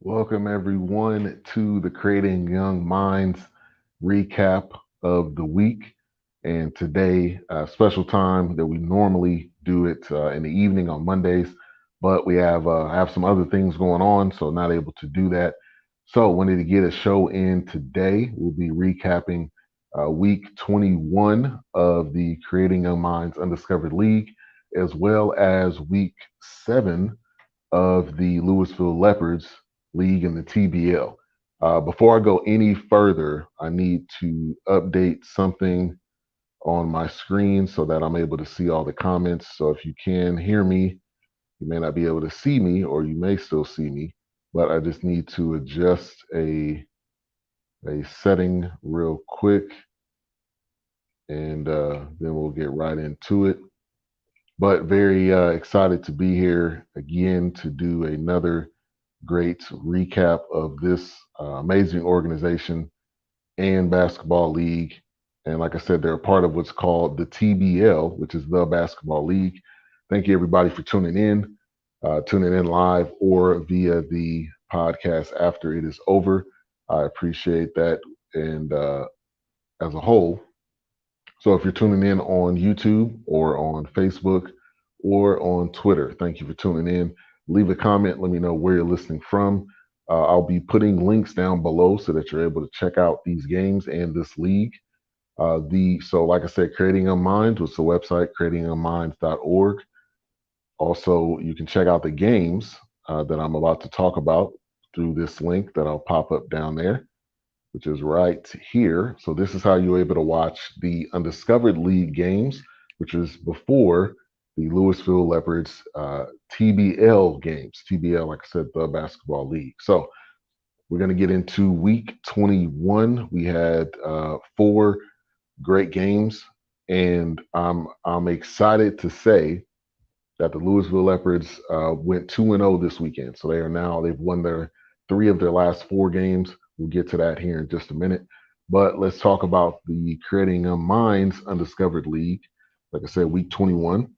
Welcome, everyone, to the Creating Young Minds recap of the week. And today, a special time that we normally do it in the evening on Mondays, but we have some other things going on, so not able to do that. So, wanted to get a show in today. We'll be recapping week 21 of the Creating Young Minds Undiscovered League, as well as week 7 of the Lewisville Leopards League in the TBL. Before I go any further, I need to update something on my screen so that I'm able to see all the comments. So if you can hear me, you may not be able to see me, or you may still see me, but I just need to adjust a setting real quick, and then we'll get right into it. But very excited to be here again to do another great recap of this amazing organization and basketball league. And like I said, they're a part of what's called the TBL, which is the Basketball League. Thank you, everybody, for tuning in live or via the podcast after it is over. I appreciate that. And as a whole, so if you're tuning in on YouTube or on Facebook or on Twitter, thank you for tuning in. Leave a comment. Let me know where you're listening from. I'll be putting links down below so that you're able to check out these games and this league. So like I said, Creating Young Minds was the website, creatingyoungminds.org. Also, you can check out the games that I'm about to talk about through this link that I'll pop up down there, which is right here. So this is how you're able to watch the Undiscovered League games, which is before the Lewisville Leopards TBL games. TBL, like I said, the Basketball League. So we're going to get into week 21. We had 4 great games, and I'm excited to say that the Lewisville Leopards went 2-0 this weekend. So they've won their 3 of their last 4 games. We'll get to that here in just a minute. But let's talk about the Creating Young Minds Undiscovered League. Like I said, week 21,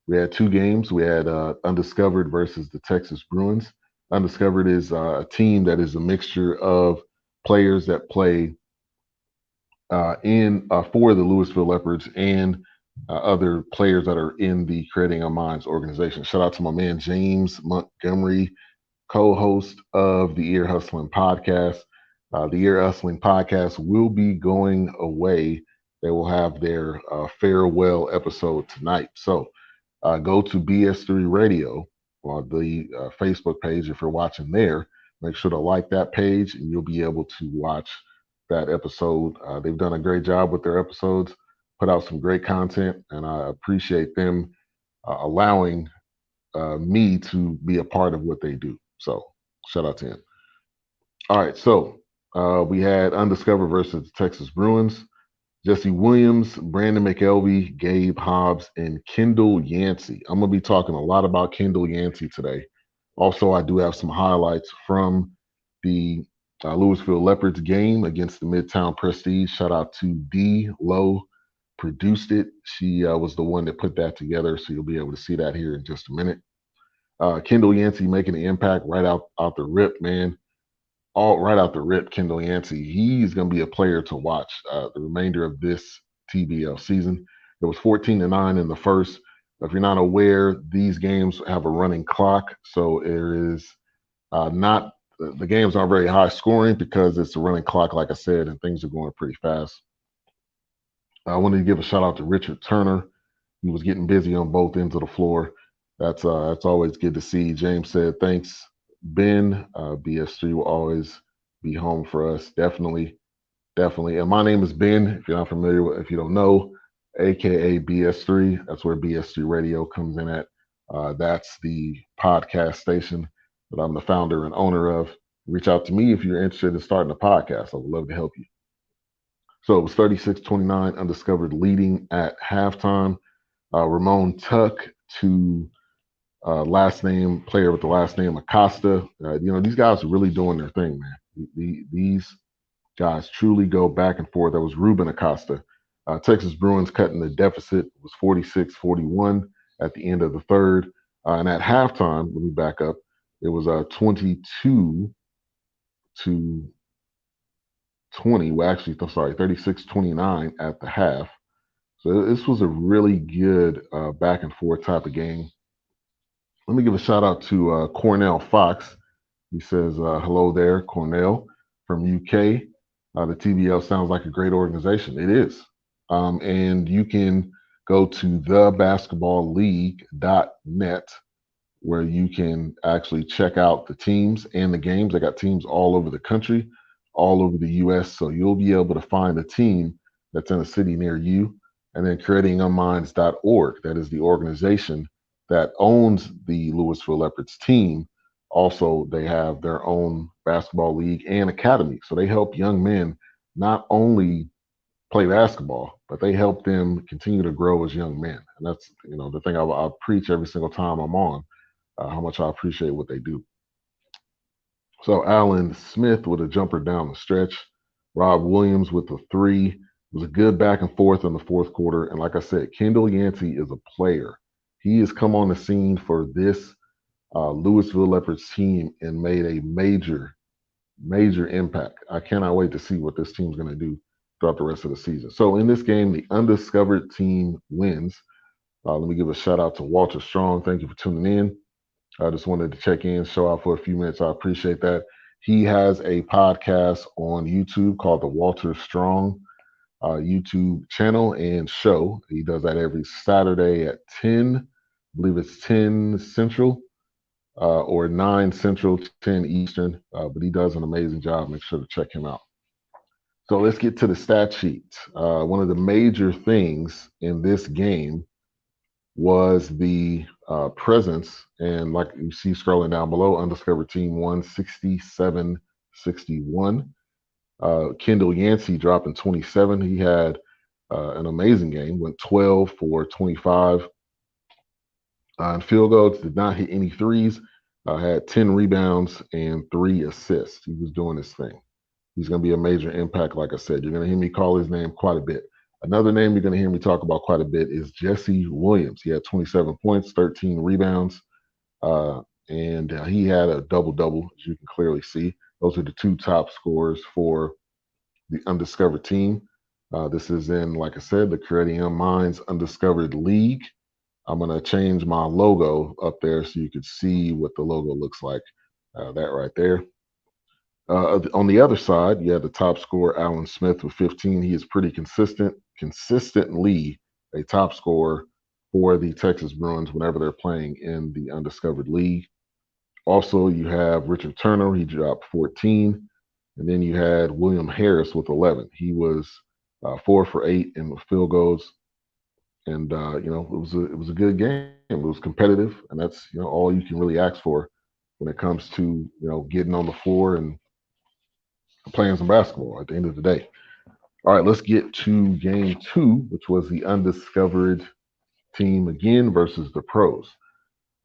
we had 2 games. We had Undiscovered versus the Texas Bruins. Undiscovered is a team that is a mixture of players that play for the Lewisville Leopards and other players that are in the Creating Our Minds organization. Shout out to my man James Montgomery, co-host of the Ear Hustling Podcast. The Ear Hustling Podcast will be going away. They will have their farewell episode tonight. So go to BS3 Radio on the Facebook page if you're watching there. Make sure to like that page, and you'll be able to watch that episode. They've done a great job with their episodes, put out some great content, and I appreciate them allowing me to be a part of what they do. So shout out to him. All right, so we had Undiscovered versus the Texas Bruins. Jesse Williams, Brandon McElvey, Gabe Hobbs, and Kendall Yancey. I'm going to be talking a lot about Kendall Yancey today. Also, I do have some highlights from the Lewisville Leopards game against the Midtown Prestige. Shout out to D. Lowe, produced it. She was the one that put that together, so you'll be able to see that here in just a minute. Kendall Yancey making an impact right out the rip, man. Right out the rip, Kendall Yancey. He's going to be a player to watch the remainder of this TBL season. It was 14-9 in the first. If you're not aware, these games have a running clock, so there is not the games aren't very high scoring because it's a running clock, like I said, and things are going pretty fast. I wanted to give a shout out to Richard Turner. He was getting busy on both ends of the floor. That's always good to see. James said, "Thanks, Ben. BS3 will always be home for us. Definitely, definitely." And my name is Ben. If you're not familiar with, if you don't know, AKA BS3. That's where BS3 Radio comes in at. That's the podcast station that I'm the founder and owner of. Reach out to me if you're interested in starting a podcast. I would love to help you. So it was 36-29, Undiscovered leading at halftime. Ramon Tuck to last name player with the last name Acosta. These guys are really doing their thing, man. These guys truly go back and forth. That was Ruben Acosta. Texas Bruins cutting the deficit. It was 46-41 at the end of the third. And at halftime, let me back up. It was 22-14 to 20. Well, actually, I'm sorry, 36-29 at the half. So this was a really good back and forth type of game. Let me give a shout out to Cornell Fox. He says, hello there, Cornell from UK. The TBL sounds like a great organization. It is. And you can go to thebasketballleague.net where you can actually check out the teams and the games. They got teams all over the country, all over the U.S. So you'll be able to find a team that's in a city near you. And then creatingunminds.org, that is the organization that owns the Lewisville Leopards team. Also, they have their own basketball league and academy. So they help young men not only play basketball, but they help them continue to grow as young men. And that's, the thing I preach every single time I'm on, how much I appreciate what they do. So Alan Smith with a jumper down the stretch. Rob Williams with a three. It was a good back and forth in the fourth quarter. And like I said, Kendall Yancey is a player. He has come on the scene for this Lewisville Leopards team and made a major impact. I cannot wait to see what this team's going to do throughout the rest of the season. So in this game, the undiscovered team wins. Let me give a shout out to Walter Strong. Thank you for tuning in. I just wanted to check in, show out for a few minutes. I appreciate that. He has a podcast on YouTube called the Walter Strong YouTube channel and show. He does that every Saturday at 10, I believe it's 10 Central or 9 Central, 10 Eastern. But he does an amazing job. Make sure to check him out. So let's get to the stat sheet. One of the major things in this game was the presence, and like you see scrolling down below, undiscovered team won 67-61. Kendall Yancey dropping 27. He had an amazing game, went 12 for 25. And field goals, did not hit any threes, had 10 rebounds and 3 assists. He was doing his thing. He's going to be a major impact, like I said. You're going to hear me call his name quite a bit. Another name you're going to hear me talk about quite a bit is Jesse Williams. He had 27 points, 13 rebounds, and he had a double-double, as you can clearly see. Those are the two top scorers for the undiscovered team. This is in, like I said, the Creating Young Minds Undiscovered League. I'm going to change my logo up there so you can see what the logo looks like. That right there. On the other side, you have the top scorer, Alan Smith, with 15. He is pretty consistently a top scorer for the Texas Bruins whenever they're playing in the Undiscovered League. Also, you have Richard Turner. He dropped 14. And then you had William Harris with 11. He was 4 for 8 in the field goals. And, it was a good game. It was competitive. And that's, all you can really ask for when it comes to, getting on the floor and playing some basketball at the end of the day. All right, let's get to game 2, which was the undiscovered team again versus the pros.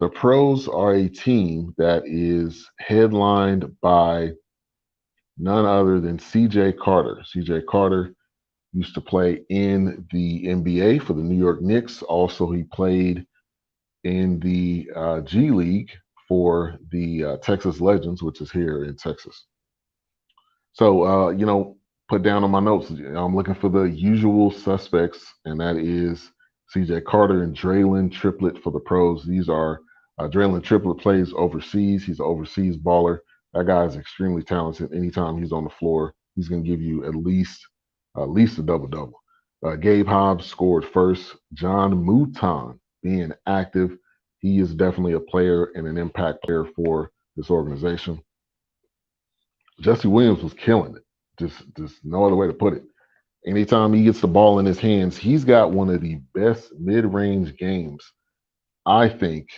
The pros are a team that is headlined by none other than CJ Carter. CJ Carter used to play in the NBA for the New York Knicks. Also, he played in the G League for the Texas Legends, which is here in Texas. So, put down on my notes, I'm looking for the usual suspects, and that is CJ Carter and Draylon Triplett for the pros. These are Draylon Triplett plays overseas. He's an overseas baller. That guy is extremely talented. Anytime he's on the floor, he's going to give you at least a double-double. Gabe Hobbs scored first. John Mouton being active. He is definitely a player and an impact player for this organization. Jesse Williams was killing it. Just no other way to put it. Anytime he gets the ball in his hands, he's got one of the best mid-range games, I think,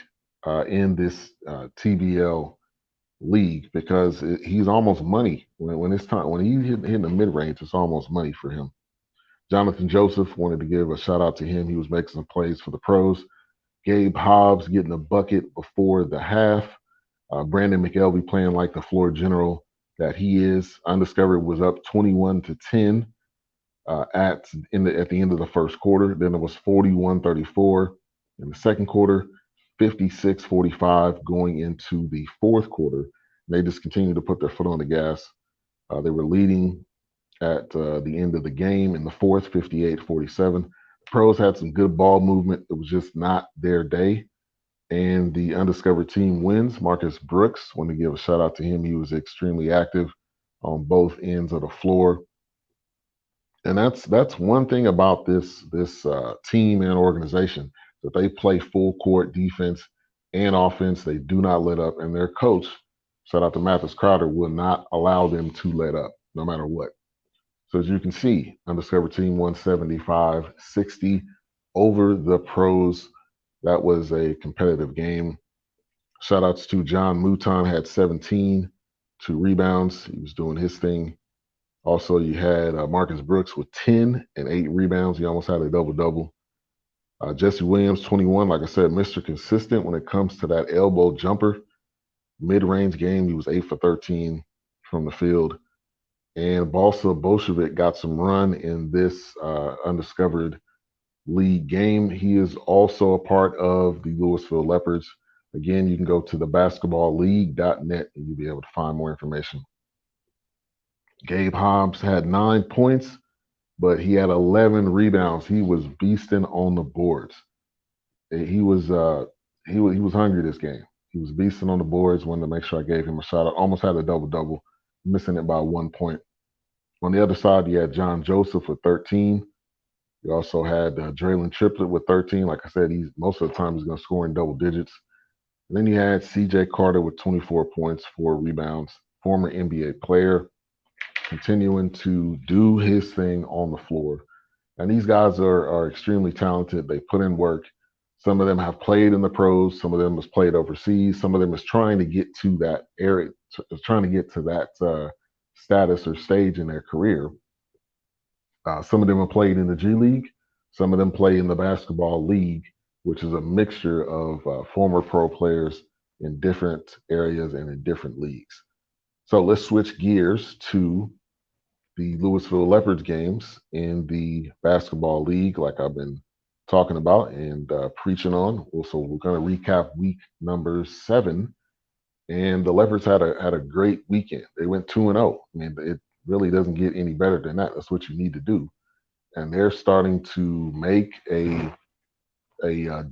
in this TBL league, because he's almost money when it's time. When he's hitting the mid-range, it's almost money for him. Jonathan Joseph, wanted to give a shout out to him. He was making some plays for the pros. Gabe Hobbs getting a bucket before the half. Brandon McElvey playing like the floor general that he is. Undiscovered was up 21-10 at the end of the first quarter. Then it was 41-34 in the second quarter, 56-45 going into the fourth quarter. They just continued to put their foot on the gas. They were leading at the end of the game in the fourth, 58-47. The pros had some good ball movement. It was just not their day. And the undiscovered team wins. Marcus Brooks, want to give a shout out to him. He was extremely active on both ends of the floor. And that's one thing about this team and organization, that they play full court defense and offense. They do not let up, and their coach, shout out to Mathis Crowder, will not allow them to let up no matter what. So as you can see, undiscovered team won 75-60 over the pros. That was a competitive game. Shout outs to John Mouton, had 17, 2 rebounds. He was doing his thing. Also, you had Marcus Brooks with 10 and 8 rebounds. He almost had a double-double. Jesse Williams, 21. Like I said, Mr. Consistent when it comes to that elbow jumper. Mid-range game, he was 8 for 13 from the field. And Balsa Bolshevik got some run in this Undiscovered League game. He is also a part of the Lewisville Leopards. Again, you can go to the basketballleague.net and you'll be able to find more information. Gabe Hobbs had 9 points, but he had 11 rebounds. He was beasting on the boards. He was hungry this game. He was beasting on the boards. Wanted to make sure I gave him a shout out. Almost had a double-double, missing it by 1 point. On the other side, you had John Joseph with 13. You also had Draylon Triplett with 13. Like I said, most of the time he's going to score in double digits. And then you had C.J. Carter with 24 points, 4 rebounds, former NBA player, continuing to do his thing on the floor. And these guys are extremely talented. They put in work. Some of them have played in the pros. Some of them has played overseas. Some of them is trying to get to that area, trying to get to that status or stage in their career. Some of them have played in the G League. Some of them play in the Basketball League, which is a mixture of former pro players in different areas and in different leagues. So let's switch gears to the Lewisville Leopards games in the Basketball League, like I've been talking about and preaching on. So we're going to recap week number 7. And the Leopards had a great weekend. They went 2-0. I mean, it really doesn't get any better than that. That's what you need to do. And they're starting to make a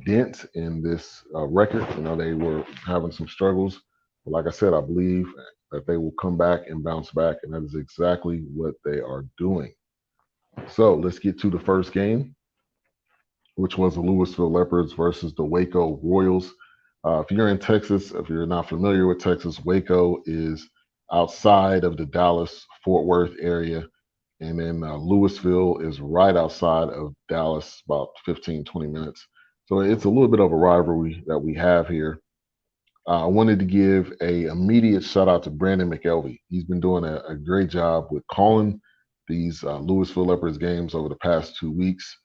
dent in this record. You know, they were having some struggles. But like I said, I believe that they will come back and bounce back, and that is exactly what they are doing. So let's get to the first game, which was the Lewisville Leopards versus the Waco Royals. If you're in Texas, if you're not familiar with Texas, Waco is outside of the Dallas-Fort Worth area. And then Lewisville is right outside of Dallas, about 15, 20 minutes. So it's a little bit of a rivalry that we have here. I wanted to give an immediate shout out to Brandon McElvey. He's been doing a great job with calling these Lewisville Leopards games over the past 2 weeks.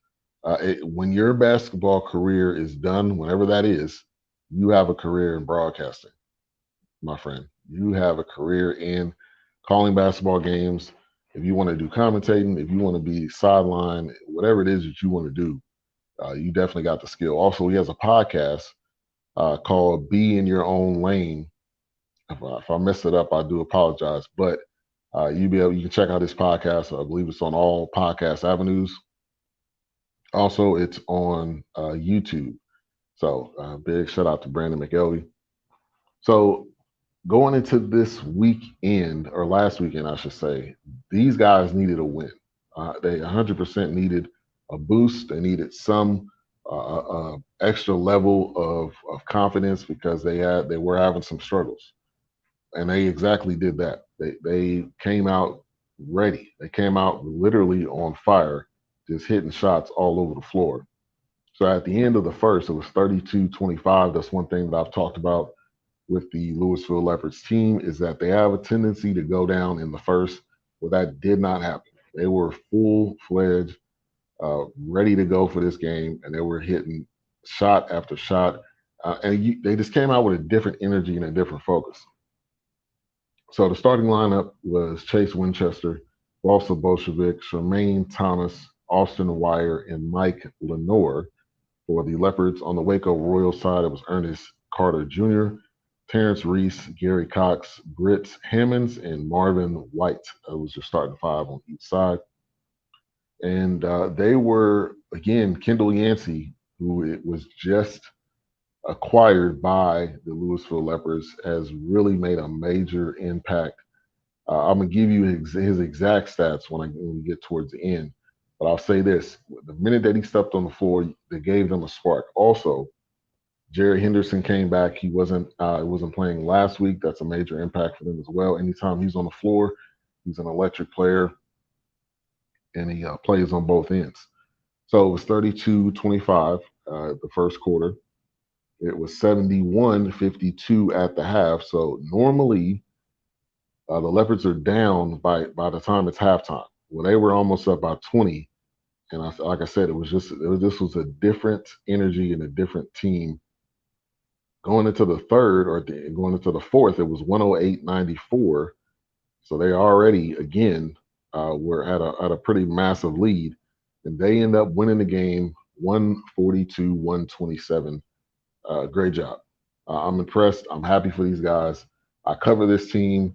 When your basketball career is done, whenever that is, you have a career in broadcasting, my friend. You have a career in calling basketball games. If you want to do commentating, if you want to be sideline, whatever it is that you want to do, you definitely got the skill. Also, he has a podcast called Be in Your Own Lane. If I mess it up, I do apologize. But you can check out his podcast. I believe it's on all podcast avenues. Also, it's on YouTube. So big shout out to Brandon McElvey. So going into this weekend, or last weekend, I should say, these guys needed a win. They 100% needed a boost. They needed some extra level of confidence because they were having some struggles, and they exactly did that. They came out ready. They came out literally on fire, just hitting shots all over the floor. So at the end of the first, it was 32-25. That's one thing that I've talked about with the Lewisville Leopards team, is that they have a tendency to go down in the first. Well, that did not happen. They were full-fledged, ready to go for this game, and they were hitting shot after shot. They just came out with a different energy and a different focus. So the starting lineup was Chase Winchester, Balsa Bolshevik, Tremaine Thomas, Austin Wire, and Mike Lenore. For the Leopards, on the Waco Royal side, it was Ernest Carter Jr., Terrence Reese, Gary Cox, Britt Hammonds, and Marvin White. That was your starting five on each side. And they were, again, Kendall Yancey, who it was just acquired by the Lewisville Leopards, has really made a major impact. I'm going to give you his exact stats when we get towards the end. But I'll say this, the minute that he stepped on the floor, they gave them a spark. Also, Jerry Henderson came back. He wasn't playing last week. That's a major impact for them as well. Anytime he's on the floor, he's an electric player, and he plays on both ends. So it was 32-25 the first quarter. It was 71-52 at the half. So normally the Leopards are down by the time it's halftime. Well, they were almost up by 20. And like I said, this was a different energy and a different team. Going into the third or going into the fourth, it was 108-94. So they already, again, were at a pretty massive lead. And they end up winning the game 142-127. Great job. I'm impressed. I'm happy for these guys. I cover this team.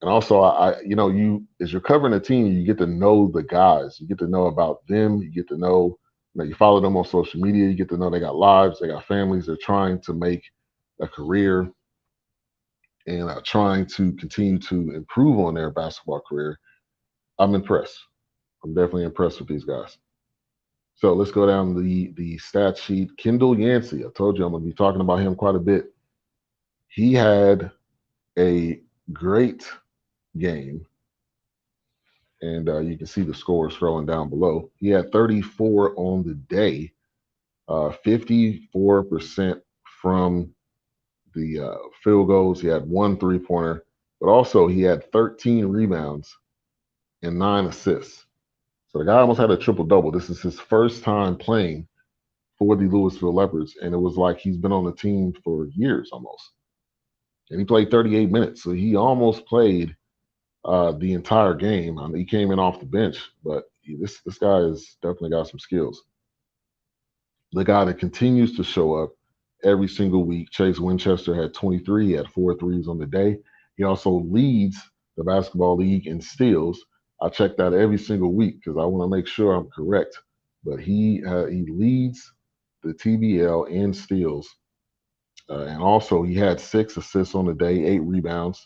And also, as you're covering a team, you get to know the guys. You get to know about them. You get to know, you follow them on social media. You get to know they got lives, they got families. They're trying to make a career and trying to continue to improve on their basketball career. I'm impressed. I'm definitely impressed with these guys. So let's go down the stat sheet. Kendall Yancey, I told you I'm going to be talking about him quite a bit. He had a great game, and you can see the scores scrolling down below. He had 34 on the day, 54% from the field goals. He had 1 3-pointer, but also he had 13 rebounds and 9 assists. So the guy almost had a triple-double. This is his first time playing for the Lewisville Leopards, and it was like he's been on the team for years almost. And he played 38 minutes, so he almost played the entire game. I mean, he came in off the bench, but this guy has definitely got some skills. The guy that continues to show up every single week, Chase Winchester, had 23. He had 4 threes on the day. He also leads the basketball league in steals. I check that every single week because I want to make sure I'm correct. But he leads the TBL in steals. And also he had 6 assists on the day, 8 rebounds,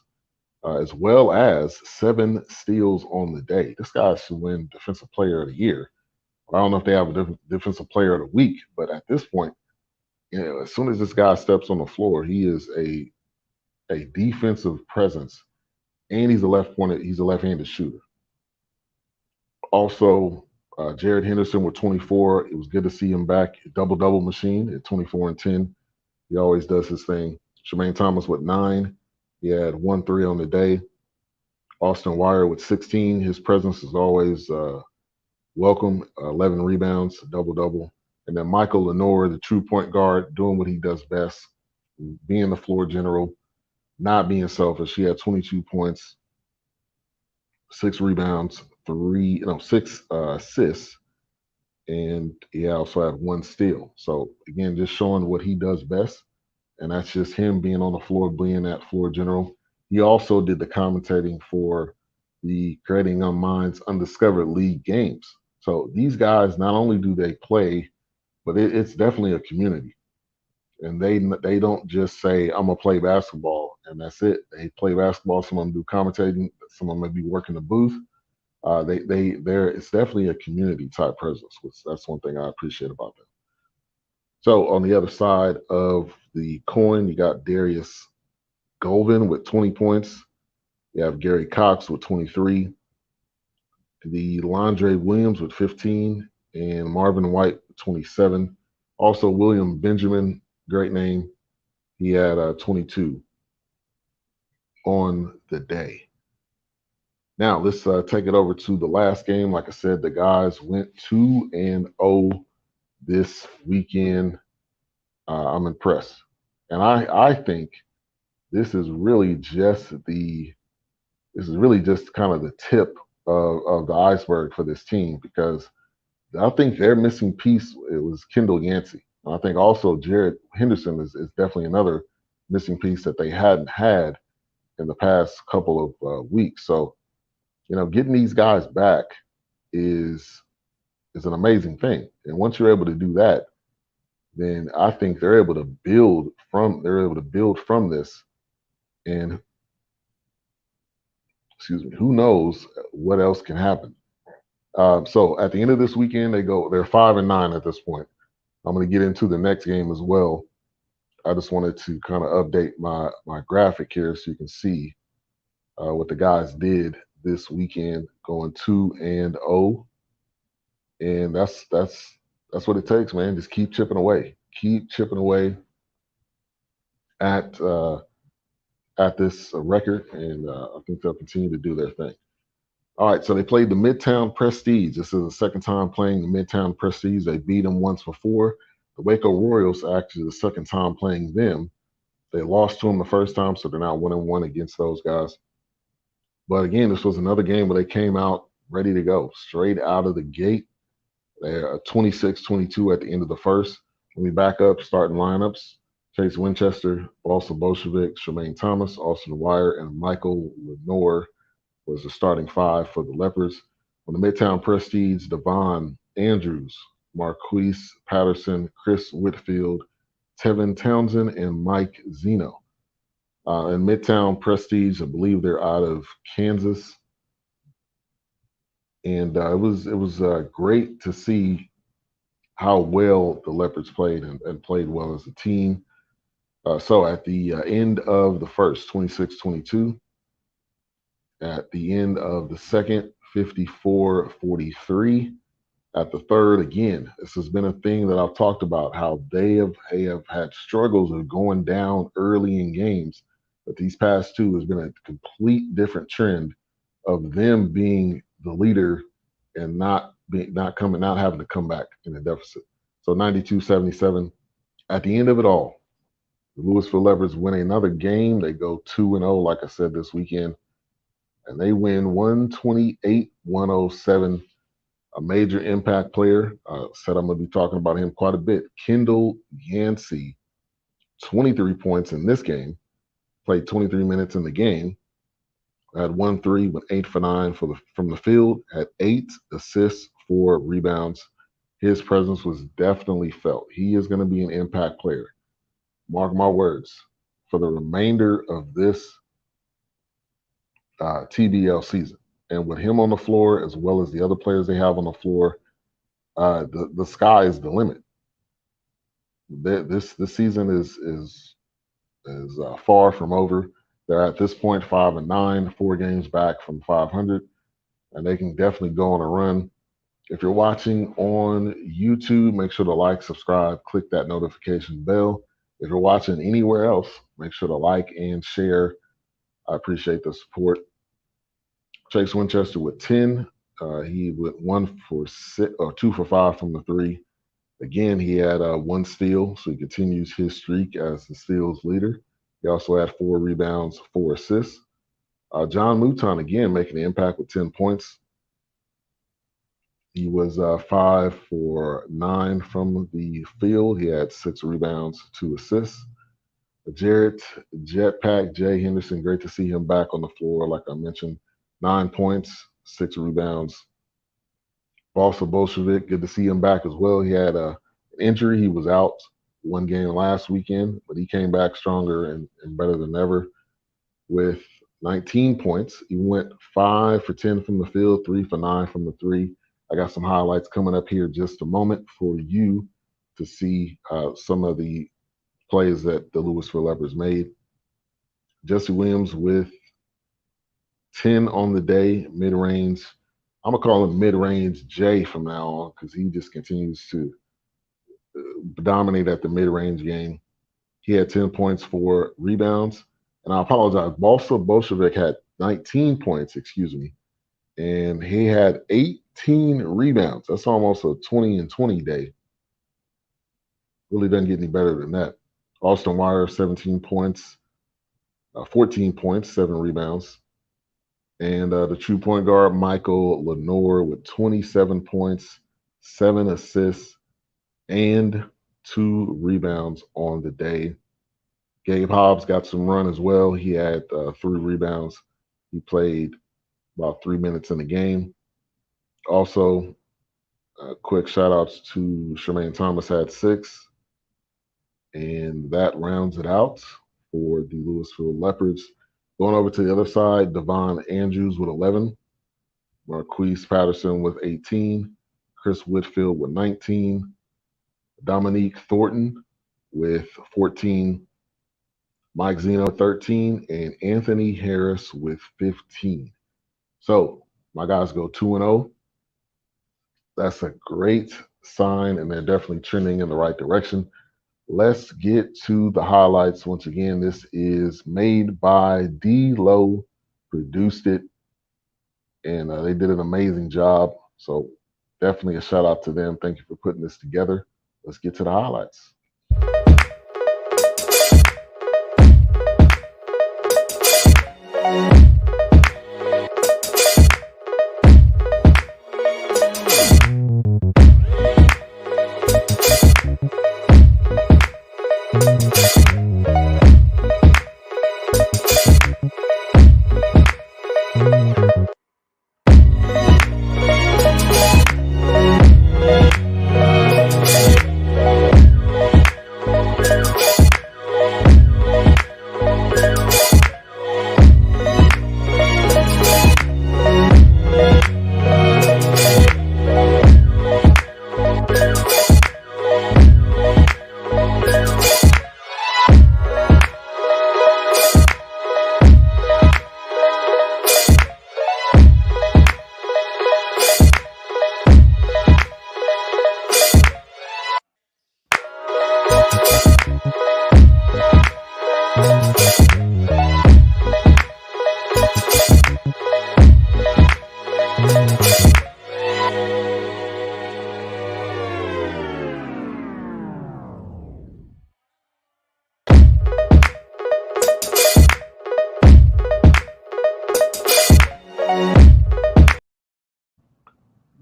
as well as 7 steals on the day. This guy should win Defensive Player of the Year. I don't know if they have a Defensive Player of the Week, but at this point, as soon as this guy steps on the floor, he is a defensive presence, and he's a left-handed shooter. Also, Jared Henderson with 24. It was good to see him back. Double-double machine at 24 and 10. He always does his thing. Jermaine Thomas with 9. He had 1 3 on the day. Austin Wire with 16. His presence is always welcome. 11 rebounds, double-double. And then Michael Lenore, the true point guard, doing what he does best, being the floor general, not being selfish. He had 22 points, 6 rebounds, 6 assists, and he also had 1 steal. So again, just showing what he does best, and that's just him being on the floor, being that floor general. He also did the commentating for the Creating Young Minds Undiscovered League games. So these guys, not only do they play, but it's definitely a community. And they don't just say, I'm going to play basketball, and that's it. They play basketball. Some of them do commentating. Some of them may be working the booth. It's definitely a community type presence, which that's one thing I appreciate about them. So on the other side of the coin, you got Darius Golvin with 20 points. You have Gary Cox with 23. The Londre Williams with 15, and Marvin White with 27. Also, William Benjamin, great name. He had 22 on the day. Now, let's take it over to the last game. Like I said, the guys went 2-0 this weekend. I'm impressed. And I think this is really just kind of the tip of the iceberg for this team, because I think their missing piece, it was Kendall Yancey. And I think also Jared Henderson is definitely another missing piece that they hadn't had in the past couple of weeks. So, getting these guys back is an amazing thing. And once you're able to do that, then I think they're able to build from this. And excuse me, who knows what else can happen. So at the end of this weekend, they're 5-9 at this point. I'm going to get into the next game as well. I just wanted to kind of update my graphic here so you can see what the guys did this weekend, going 2-0, and that's what it takes, man. Just keep chipping away at this record, and I think they'll continue to do their thing. All right, so they played the Midtown Prestige. This is the second time playing the Midtown Prestige. They beat them once before. The Waco Royals actually the second time playing them. They lost to them the first time, so they're now 1-1 against those guys. But again, this was another game where they came out ready to go, straight out of the gate. They're 26-22 at the end of the first. When we back up, starting lineups, Chase Winchester, Balsa Bolshevik, Tremaine Thomas, Austin Wire, and Michael Lenore was the starting five for the Leopards. On the Midtown Prestige, Devon Andrews, Marquise Patterson, Chris Whitfield, Tevin Townsend, and Mike Zeno. In Midtown Prestige, I believe they're out of Kansas. And it was great to see how well the Leopards played and played well as a team. So at the end of the first, 26-22. At the end of the second, 54-43. At the third, again, this has been a thing that I've talked about, how they have had struggles of going down early in games. But these past two has been a complete different trend of them being the leader and not having to come back in a deficit. So 92-77. At the end of it all, the Lewisville Leopards win another game. They go 2-0, like I said, this weekend. And they win 128-107. A major impact player. Said I'm going to be talking about him quite a bit. Kendall Yancey, 23 points in this game. Played 23 minutes in the game. Had 1-3, went 8 for 9 from the field. Had 8 assists, 4 rebounds. His presence was definitely felt. He is going to be an impact player. Mark my words. For the remainder of this TBL season. And with him on the floor, as well as the other players they have on the floor, the sky is the limit. This season is far from over. They're at this point 5-9, 4 games back from 500, and they can definitely go on a run. If you're watching on YouTube, make sure to like, subscribe, click that notification bell. If you're watching anywhere else, make sure to like and share. I appreciate the support. Chase Winchester with 10. He went 2 for 5 from the 3. Again, he had 1 steal, so he continues his streak as the steals leader. He also had 4 rebounds, 4 assists. John Mouton, again, making an impact with 10 points. He was 5 for 9 from the field. He had 6 rebounds, 2 assists. Jarrett Jetpack Jay Henderson, great to see him back on the floor, like I mentioned. 9 points, 6 rebounds. Balsa Bolshevik, good to see him back as well. He had an injury. He was out 1 game last weekend, but he came back stronger and better than ever with 19 points. He went 5 for 10 from the field, 3 for 9 from the 3. I got some highlights coming up here just a moment for you to see some of the plays that the Lewisville Leopards made. Jesse Williams with 10 on the day, mid-range. I'm going to call him mid-range J from now on because he just continues to dominate at the mid-range game. He had 10 points, 4 rebounds. And I apologize, Balsa Bolshevik had 19 points, and he had 18 rebounds. That's almost a 20-20 day. Really doesn't get any better than that. Austin Wire, 17 points, 14 points, 7 rebounds. And the true point guard, Michael Lenore, with 27 points, 7 assists, and 2 rebounds on the day. Gabe Hobbs got some run as well. He had 3 rebounds. He played about 3 minutes in the game. Also, quick shout outs to Shermaine Thomas had 6. And that rounds it out for the Lewisville Leopards. Going over to the other side, Devon Andrews with 11. Marquise Patterson with 18. Chris Whitfield with 19. Dominique Thornton with 14. Mike Zeno 13. And Anthony Harris with 15. So my guys go 2-0. That's a great sign, and they're definitely trending in the right direction. Let's get to the highlights. Once again, this is made by D-Lo, produced it, and they did an amazing job. So definitely a shout out to them. Thank you for putting this together. Let's get to the highlights.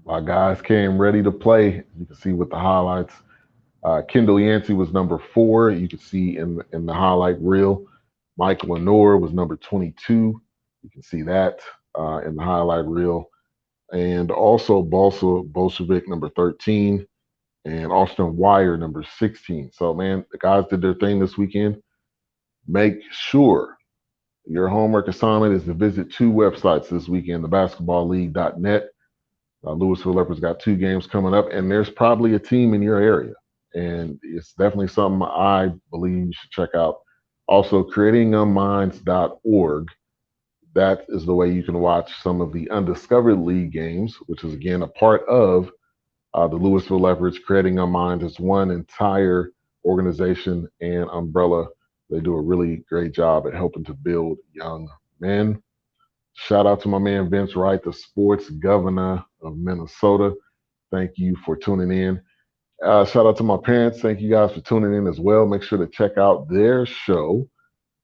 My guys came ready to play. You can see with the highlights. Kendall Yancey was number 4. You can see in the highlight reel. Mike Lenore was number 22. You can see that in the highlight reel. And also Bolshevik, number 13. And Austin Wire, number 16. So, man, the guys did their thing this weekend. Make sure your homework assignment is to visit 2 websites this weekend, thebasketballleague.net. Lewisville Leopards got 2 games coming up, and there's probably a team in your area. And it's definitely something I believe you should check out. Also, creatingyoungminds.org. That is the way you can watch some of the Undiscovered League games, which is, again, a part of the Lewisville Leopards. Creating Young Minds is one entire organization and umbrella. They do a really great job at helping to build young men. Shout out to my man Vince Wright, the sports governor of Minnesota. Thank you for tuning in. Shout out to my parents. Thank you guys for tuning in as well. Make sure to check out their show,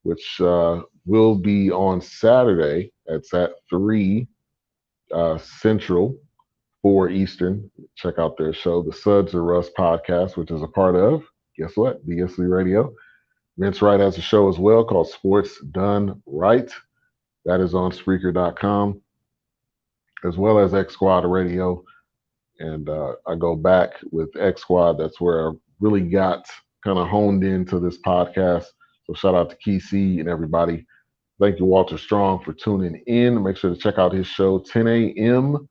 which will be on Saturday. It's at 3 Central, 4 Eastern. Check out their show, the Suds or Russ podcast, which is a part of, guess what, BS3 Radio. Vince Wright has a show as well called Sports Done Right. That is on Spreaker.com, as well as X Squad Radio. And I go back with X Squad. That's where I really got kind of honed into this podcast. So shout out to Key and everybody. Thank you, Walter Strong, for tuning in. Make sure to check out his show, 10 a.m.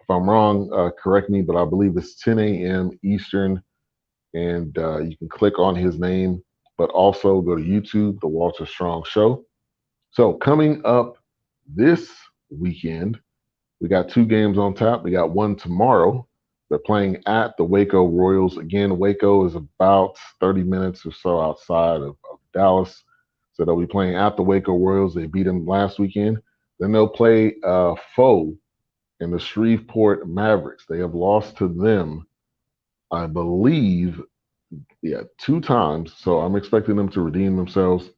If I'm wrong, correct me, but I believe it's 10 a.m. Eastern. And you can click on his name, but also go to YouTube, The Walter Strong Show. So coming up this weekend, we got 2 games on tap. We got one tomorrow. They're playing at the Waco Royals. Again, Waco is about 30 minutes or so outside of Dallas. So they'll be playing at the Waco Royals. They beat them last weekend. Then they'll play foe in the Shreveport Mavericks. They have lost to them, I believe, 2 times. So I'm expecting them to redeem themselves.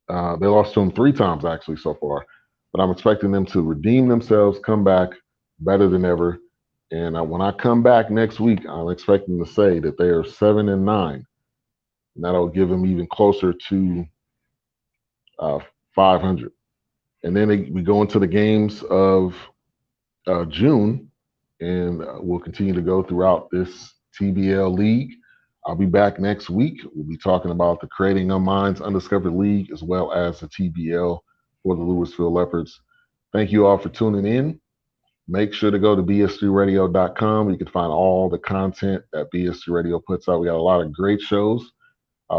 They lost to them 3 times, actually, so far. But I'm expecting them to redeem themselves, come back better than ever. And when I come back next week, I'm expecting to say that they are 7-9. and that'll give them even closer to 500. And then we go into the games of June, and we'll continue to go throughout this TBL league. I'll be back next week. We'll be talking about the Creating Young Minds Undiscovered League, as well as the TBL for the Lewisville Leopards. Thank you all for tuning in. Make sure to go to BS3Radio.com. You can find all the content that BS3 Radio puts out. We got a lot of great shows.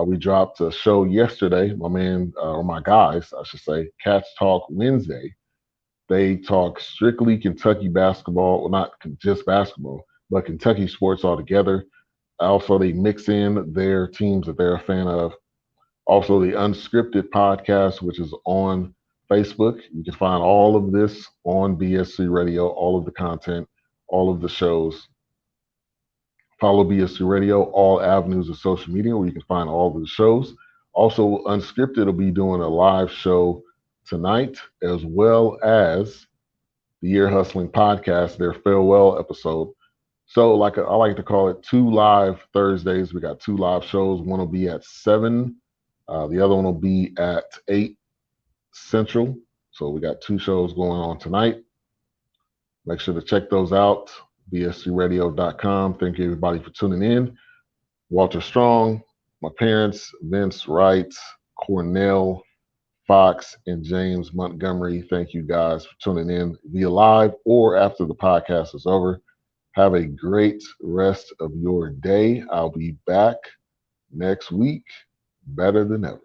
We dropped a show yesterday. My guys, I should say, Cats Talk Wednesday. They talk strictly Kentucky basketball, well, not just basketball, but Kentucky sports altogether. Also, they mix in their teams that they're a fan of. Also, the Unscripted podcast, which is on Facebook. You can find all of this on BS3 Radio, all of the content, all of the shows. Follow BS3 Radio, all avenues of social media where you can find all of the shows. Also, Unscripted will be doing a live show tonight, as well as the Year Hustling podcast, their farewell episode. So, I like to call it 2 live Thursdays. We got 2 live shows. One will be at 7. The other one will be at 8 Central. So we got 2 shows going on tonight. Make sure to check those out. BS3Radio.com. Thank you, everybody, for tuning in. Walter Strong, my parents, Vince Wright, Cornell, Fox, and James Montgomery. Thank you guys for tuning in via live or after the podcast is over. Have a great rest of your day. I'll be back next week, better than ever.